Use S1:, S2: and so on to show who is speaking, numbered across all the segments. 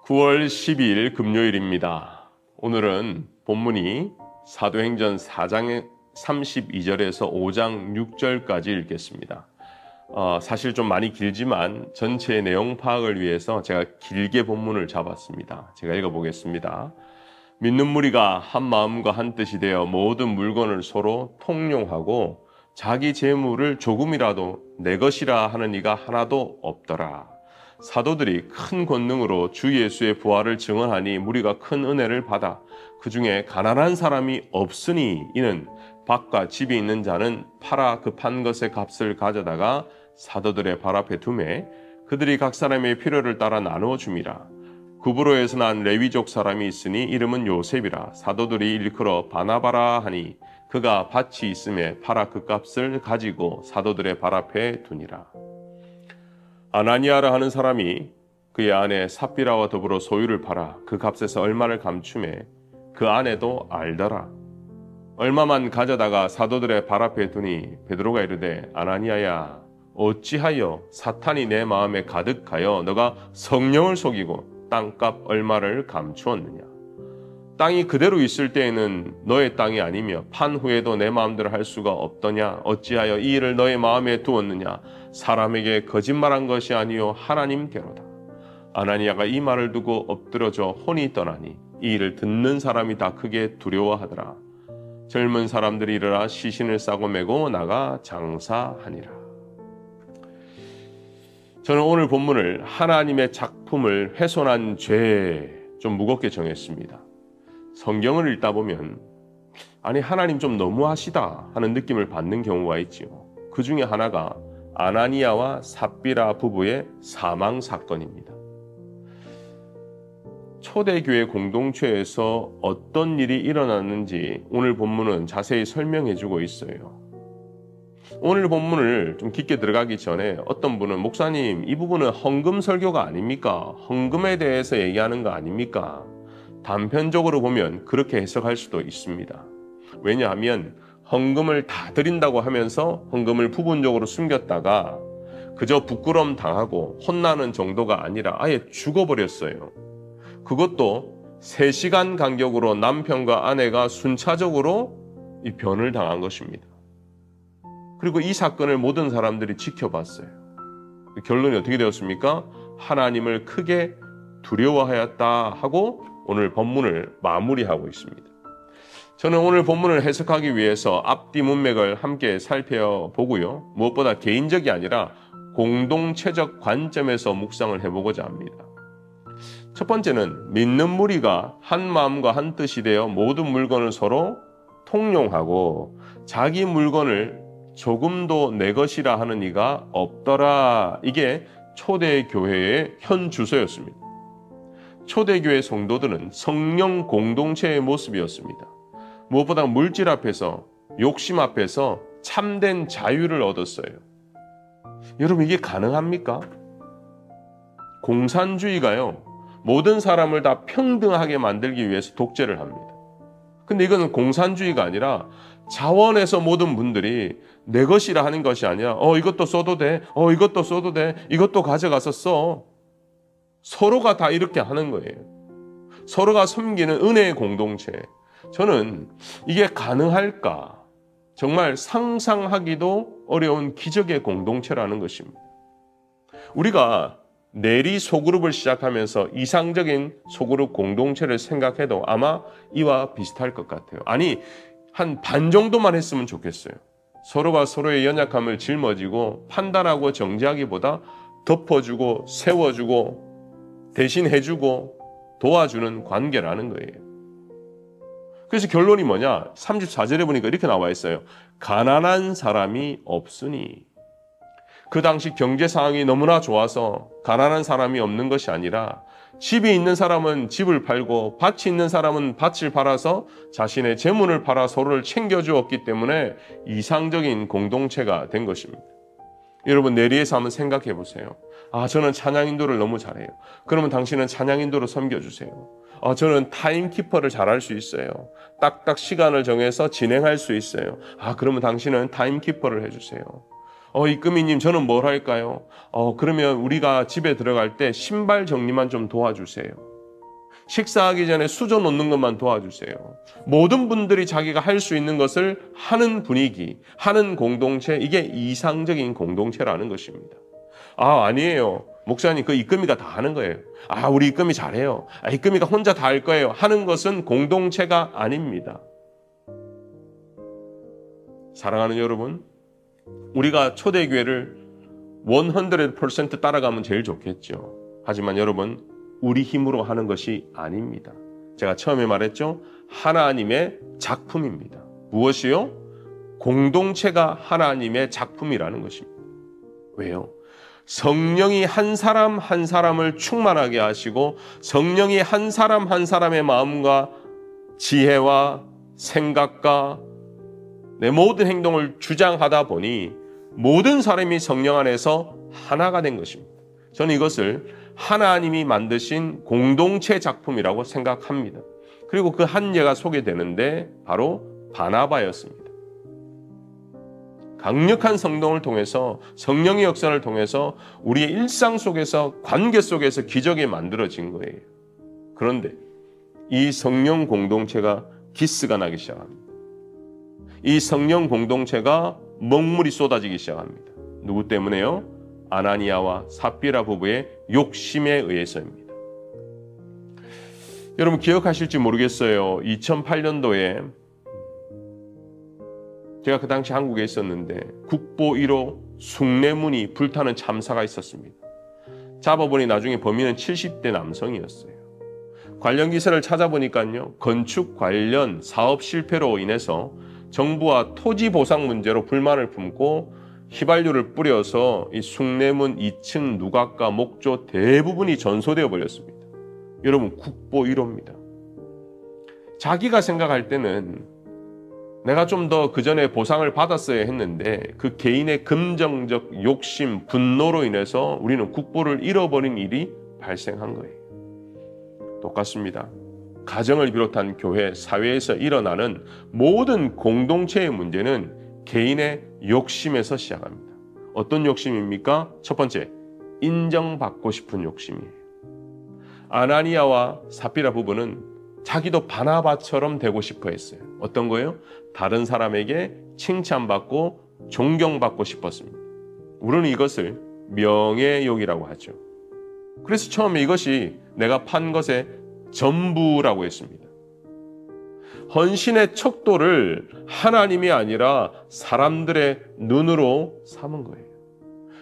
S1: 9월 12일 금요일입니다. 오늘은 본문이 사도행전 4장 32절에서 5장 6절까지 읽겠습니다. 사실 좀 많이 길지만 전체 내용 파악을 위해서 제가 길게 본문을 잡았습니다. 제가 읽어보겠습니다. 믿는 무리가 한 마음과 한 뜻이 되어 모든 물건을 서로 통용하고 자기 재물을 조금이라도 내 것이라 하는 이가 하나도 없더라. 사도들이 큰 권능으로 주 예수의 부활을 증언하니 무리가 큰 은혜를 받아 그 중에 가난한 사람이 없으니 이는 밭과 집이 있는 자는 팔아 그 판 것의 값을 가져다가 사도들의 발 앞에 두매 그들이 각 사람의 필요를 따라 나누어 줌이라. 구브로에서 난 레위족 사람이 있으니 이름은 요셉이라. 사도들이 일컬어 바나바라 하니 그가 밭이 있음에 팔아 그 값을 가지고 사도들의 발 앞에 두니라. 아나니아라 하는 사람이 그의 아내 삽비라와 더불어 소유를 팔아 그 값에서 얼마를 감추매 그 아내도 알더라. 얼마만 가져다가 사도들의 발 앞에 두니 베드로가 이르되 아나니아야 어찌하여 사탄이 내 마음에 가득하여 너가 성령을 속이고 땅값 얼마를 감추었느냐. 땅이 그대로 있을 때에는 너의 땅이 아니며 판 후에도 내 마음대로 할 수가 없더냐. 어찌하여 이 일을 너의 마음에 두었느냐. 사람에게 거짓말한 것이 아니요 하나님께로다. 아나니아가 이 말을 두고 엎드러져 혼이 떠나니 이 일을 듣는 사람이 다 크게 두려워하더라. 젊은 사람들이 일어나 시신을 싸고 메고 나가 장사하니라. 저는 오늘 본문을 하나님의 작품을 훼손한 죄 좀 무겁게 정했습니다. 성경을 읽다 보면 아니 하나님 좀 너무하시다 하는 느낌을 받는 경우가 있지요. 그 중에 하나가 아나니아와 삽비라 부부의 사망 사건입니다. 초대교회 공동체에서 어떤 일이 일어났는지 오늘 본문은 자세히 설명해주고 있어요. 오늘 본문을 좀 깊게 들어가기 전에 어떤 분은 목사님 이 부분은 헌금 설교가 아닙니까? 헌금에 대해서 얘기하는 거 아닙니까? 단편적으로 보면 그렇게 해석할 수도 있습니다. 왜냐하면 헌금을 다 드린다고 하면서 헌금을 부분적으로 숨겼다가 그저 부끄러움 당하고 혼나는 정도가 아니라 아예 죽어버렸어요. 그것도 3시간 간격으로 남편과 아내가 순차적으로 이 변을 당한 것입니다. 그리고 이 사건을 모든 사람들이 지켜봤어요. 결론이 어떻게 되었습니까? 하나님을 크게 두려워하였다 하고 오늘 본문을 마무리하고 있습니다. 저는 오늘 본문을 해석하기 위해서 앞뒤 문맥을 함께 살펴보고요. 무엇보다 개인적이 아니라 공동체적 관점에서 묵상을 해보고자 합니다. 첫 번째는 믿는 무리가 한 마음과 한 뜻이 되어 모든 물건을 서로 통용하고 자기 물건을 조금도 내 것이라 하는 이가 없더라. 이게 초대교회의 현 주소였습니다. 초대교회 성도들은 성령 공동체의 모습이었습니다. 무엇보다 물질 앞에서 욕심 앞에서 참된 자유를 얻었어요. 여러분 이게 가능합니까? 공산주의가요. 모든 사람을 다 평등하게 만들기 위해서 독재를 합니다. 근데 이거는 공산주의가 아니라 자원에서 모든 분들이 내 것이라 하는 것이 아니라 이것도 써도 돼. 이것도 써도 돼. 이것도 가져가서 써. 서로가 다 이렇게 하는 거예요. 서로가 섬기는 은혜의 공동체. 저는 이게 가능할까? 정말 상상하기도 어려운 기적의 공동체라는 것입니다. 우리가 내리 소그룹을 시작하면서 이상적인 소그룹 공동체를 생각해도 아마 이와 비슷할 것 같아요. 아니, 한 반 정도만 했으면 좋겠어요. 서로가 서로의 연약함을 짊어지고 판단하고 정지하기보다 덮어주고 세워주고 대신해주고 도와주는 관계라는 거예요. 그래서 결론이 뭐냐? 34절에 보니까 이렇게 나와 있어요. 가난한 사람이 없으니. 그 당시 경제 상황이 너무나 좋아서 가난한 사람이 없는 것이 아니라 집이 있는 사람은 집을 팔고 밭이 있는 사람은 밭을 팔아서 자신의 재물을 팔아 서로를 챙겨주었기 때문에 이상적인 공동체가 된 것입니다. 여러분 내리에서 한번 생각해 보세요. 저는 찬양 인도를 너무 잘해요. 그러면 당신은 찬양 인도로 섬겨주세요. 저는 타임키퍼를 잘할 수 있어요. 딱딱 시간을 정해서 진행할 수 있어요. 그러면 당신은 타임키퍼를 해주세요. 이금희님 저는 뭘 할까요? 그러면 우리가 집에 들어갈 때 신발 정리만 좀 도와주세요. 식사하기 전에 수저 놓는 것만 도와주세요. 모든 분들이 자기가 할 수 있는 것을 하는 분위기, 하는 공동체, 이게 이상적인 공동체라는 것입니다. 아니에요. 목사님, 그 이금희가 다 하는 거예요. 우리 이금희 잘해요. 이금희가 혼자 다 할 거예요. 하는 것은 공동체가 아닙니다. 사랑하는 여러분, 우리가 초대교회를 100% 따라가면 제일 좋겠죠. 하지만 여러분, 우리 힘으로 하는 것이 아닙니다. 제가 처음에 말했죠. 하나님의 작품입니다. 무엇이요? 공동체가 하나님의 작품이라는 것입니다. 왜요? 성령이 한 사람 한 사람을 충만하게 하시고 성령이 한 사람 한 사람의 마음과 지혜와 생각과 내 모든 행동을 주장하다 보니 모든 사람이 성령 안에서 하나가 된 것입니다. 저는 이것을 하나님이 만드신 공동체 작품이라고 생각합니다. 그리고 그 한 예가 소개되는데 바로 바나바였습니다. 강력한 성동을 통해서 성령의 역사를 통해서 우리의 일상 속에서 관계 속에서 기적이 만들어진 거예요. 그런데 이 성령 공동체가 기스가 나기 시작합니다. 이 성령 공동체가 먹물이 쏟아지기 시작합니다. 누구 때문에요? 아나니아와 삽비라 부부의 욕심에 의해서입니다. 여러분 기억하실지 모르겠어요. 2008년도에 제가 그 당시 한국에 있었는데 국보 1호 숭례문이 불타는 참사가 있었습니다. 잡아보니 나중에 범인은 70대 남성이었어요. 관련 기사를 찾아보니까요. 건축 관련 사업 실패로 인해서 정부와 토지 보상 문제로 불만을 품고 휘발유를 뿌려서 이 숭례문 2층 누각과 목조 대부분이 전소되어 버렸습니다. 여러분 국보 1호입니다. 자기가 생각할 때는 내가 좀 더 그 전에 보상을 받았어야 했는데 그 개인의 금정적 욕심, 분노로 인해서 우리는 국보를 잃어버린 일이 발생한 거예요. 똑같습니다. 가정을 비롯한 교회, 사회에서 일어나는 모든 공동체의 문제는 개인의 욕심에서 시작합니다. 어떤 욕심입니까? 첫 번째, 인정받고 싶은 욕심이에요. 아나니아와 삽비라 부부는 자기도 바나바처럼 되고 싶어 했어요. 어떤 거예요? 다른 사람에게 칭찬받고 존경받고 싶었습니다. 우리는 이것을 명예욕이라고 하죠. 그래서 처음에 이것이 내가 판 것의 전부라고 했습니다. 헌신의 척도를 하나님이 아니라 사람들의 눈으로 삼은 거예요.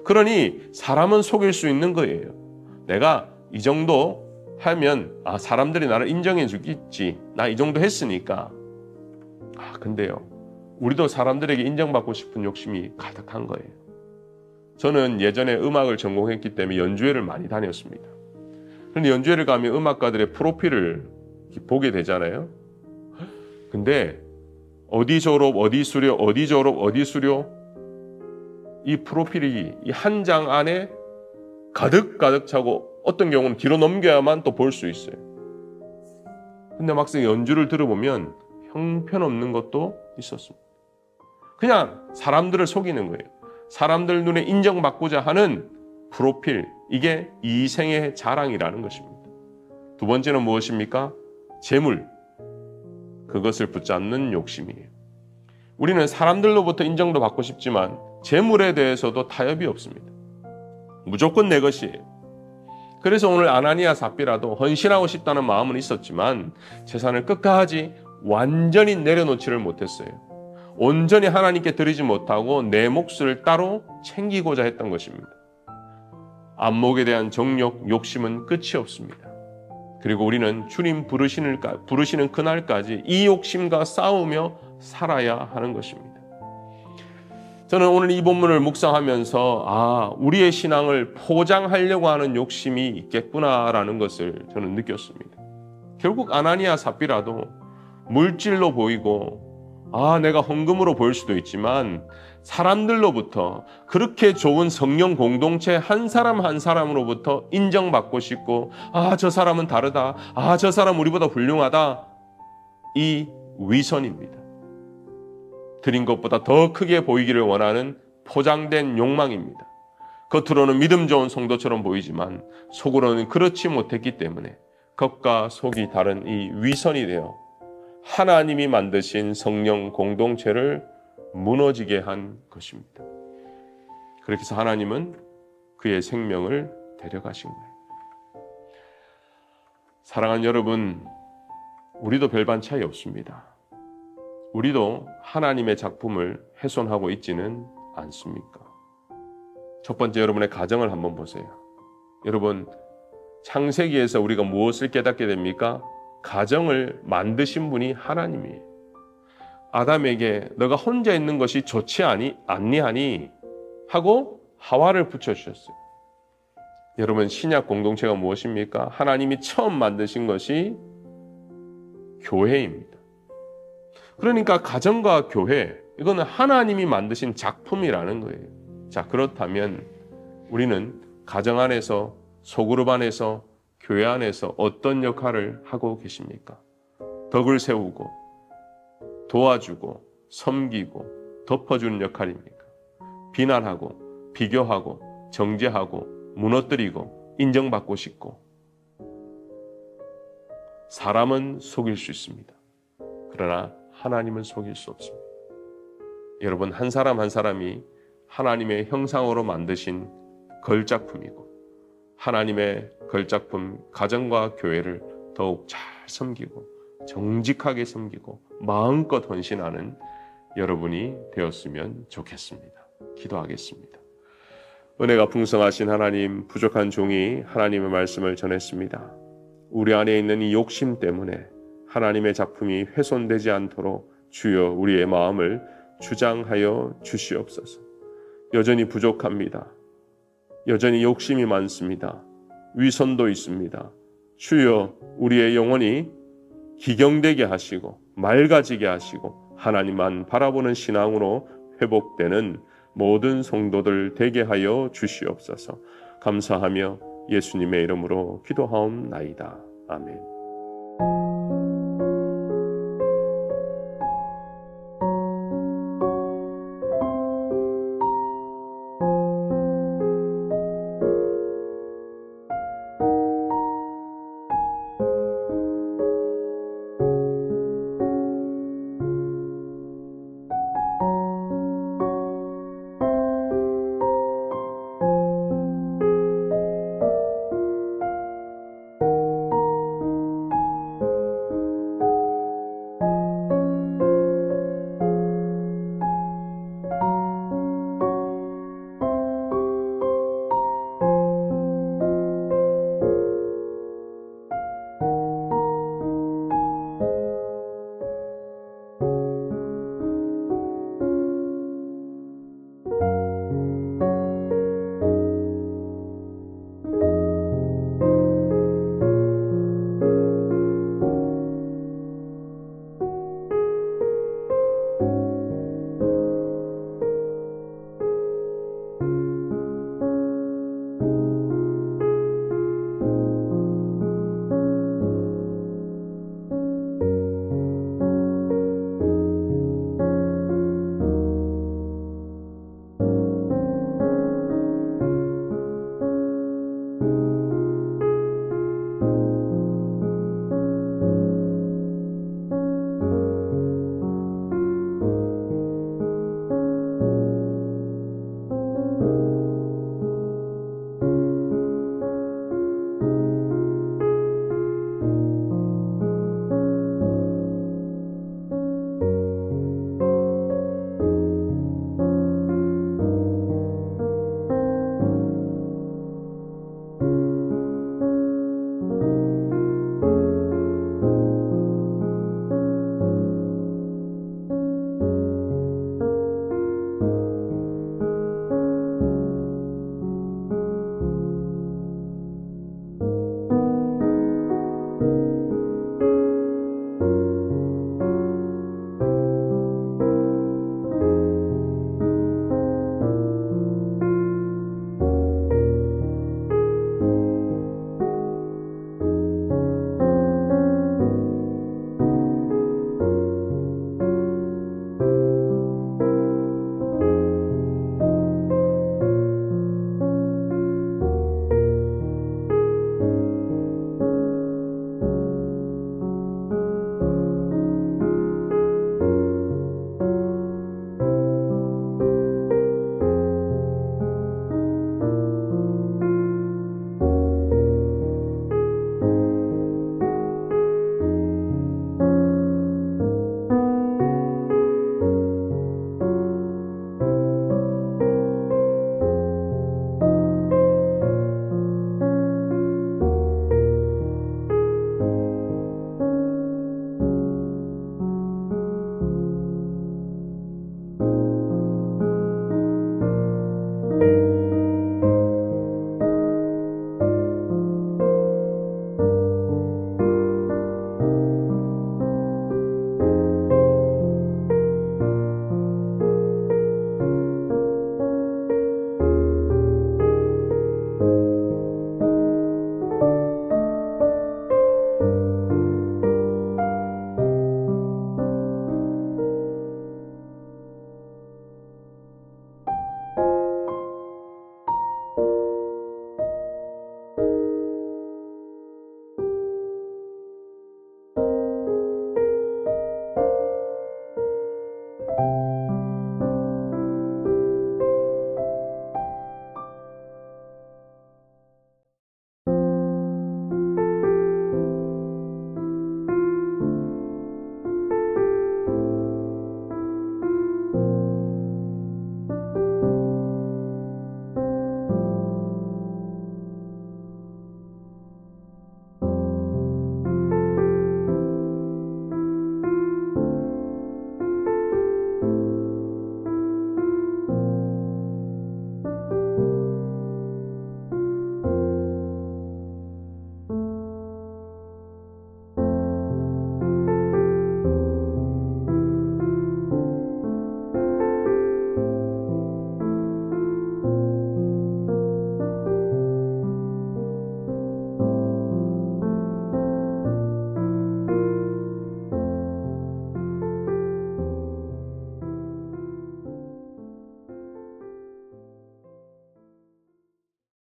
S1: 그러니 사람은 속일 수 있는 거예요. 내가 이 정도 하면 사람들이 나를 인정해 주겠지. 나 이 정도 했으니까. 근데요. 우리도 사람들에게 인정받고 싶은 욕심이 가득한 거예요. 저는 예전에 음악을 전공했기 때문에 연주회를 많이 다녔습니다. 그런데 연주회를 가면 음악가들의 프로필을 보게 되잖아요. 근데 어디 졸업, 어디 수료, 어디 졸업, 어디 수료 이 프로필이 이 한 장 안에 가득 차고 어떤 경우는 뒤로 넘겨야만 또 볼 수 있어요. 근데 막상 연주를 들어보면 형편없는 것도 있었습니다. 그냥 사람들을 속이는 거예요. 사람들 눈에 인정받고자 하는 프로필, 이게 이생의 자랑이라는 것입니다. 두 번째는 무엇입니까? 재물, 그것을 붙잡는 욕심이에요. 우리는 사람들로부터 인정도 받고 싶지만 재물에 대해서도 타협이 없습니다. 무조건 내 것이에요. 그래서 오늘 아나니아 삽비라도 헌신하고 싶다는 마음은 있었지만 재산을 끝까지 완전히 내려놓지를 못했어요. 온전히 하나님께 드리지 못하고 내 몫을 따로 챙기고자 했던 것입니다. 안목에 대한 정욕, 욕심은 끝이 없습니다. 그리고 우리는 주님 부르시는 그날까지 이 욕심과 싸우며 살아야 하는 것입니다. 저는 오늘 이 본문을 묵상하면서 우리의 신앙을 포장하려고 하는 욕심이 있겠구나라는 것을 저는 느꼈습니다. 결국 아나니아 삽비라도 물질로 보이고 내가 헌금으로 보일 수도 있지만 사람들로부터 그렇게 좋은 성령 공동체 한 사람 한 사람으로부터 인정받고 싶고 저 사람은 다르다. 저 사람 우리보다 훌륭하다. 이 위선입니다. 드린 것보다 더 크게 보이기를 원하는 포장된 욕망입니다. 겉으로는 믿음 좋은 성도처럼 보이지만 속으로는 그렇지 못했기 때문에 겉과 속이 다른 이 위선이 되어 하나님이 만드신 성령 공동체를 무너지게 한 것입니다. 그렇게 해서 하나님은 그의 생명을 데려가신 거예요. 사랑하는 여러분, 우리도 별반 차이 없습니다. 우리도 하나님의 작품을 훼손하고 있지는 않습니까? 첫 번째, 여러분의 가정을 한번 보세요. 여러분, 창세기에서 우리가 무엇을 깨닫게 됩니까? 가정을 만드신 분이 하나님이에요. 아담에게 너가 혼자 있는 것이 좋지 않니 하니 하고 하와를 붙여주셨어요. 여러분, 신약 공동체가 무엇입니까? 하나님이 처음 만드신 것이 교회입니다. 그러니까 가정과 교회, 이거는 하나님이 만드신 작품이라는 거예요. 자, 그렇다면 우리는 가정 안에서, 소그룹 안에서, 교회 안에서 어떤 역할을 하고 계십니까? 덕을 세우고 도와주고 섬기고 덮어주는 역할입니까? 비난하고 비교하고 정죄하고 무너뜨리고 인정받고 싶고. 사람은 속일 수 있습니다. 그러나 하나님은 속일 수 없습니다. 여러분, 한 사람 한 사람이 하나님의 형상으로 만드신 걸작품이고, 하나님의 걸작품 가정과 교회를 더욱 잘 섬기고 정직하게 섬기고 마음껏 헌신하는 여러분이 되었으면 좋겠습니다. 기도하겠습니다. 은혜가 풍성하신 하나님, 부족한 종이 하나님의 말씀을 전했습니다. 우리 안에 있는 이 욕심 때문에 하나님의 작품이 훼손되지 않도록 주여 우리의 마음을 주장하여 주시옵소서. 여전히 부족합니다. 여전히 욕심이 많습니다. 위선도 있습니다. 주여 우리의 영혼이 기경되게 하시고 맑아지게 하시고 하나님만 바라보는 신앙으로 회복되는 모든 성도들 되게 하여 주시옵소서. 감사하며 예수님의 이름으로 기도하옵나이다. 아멘.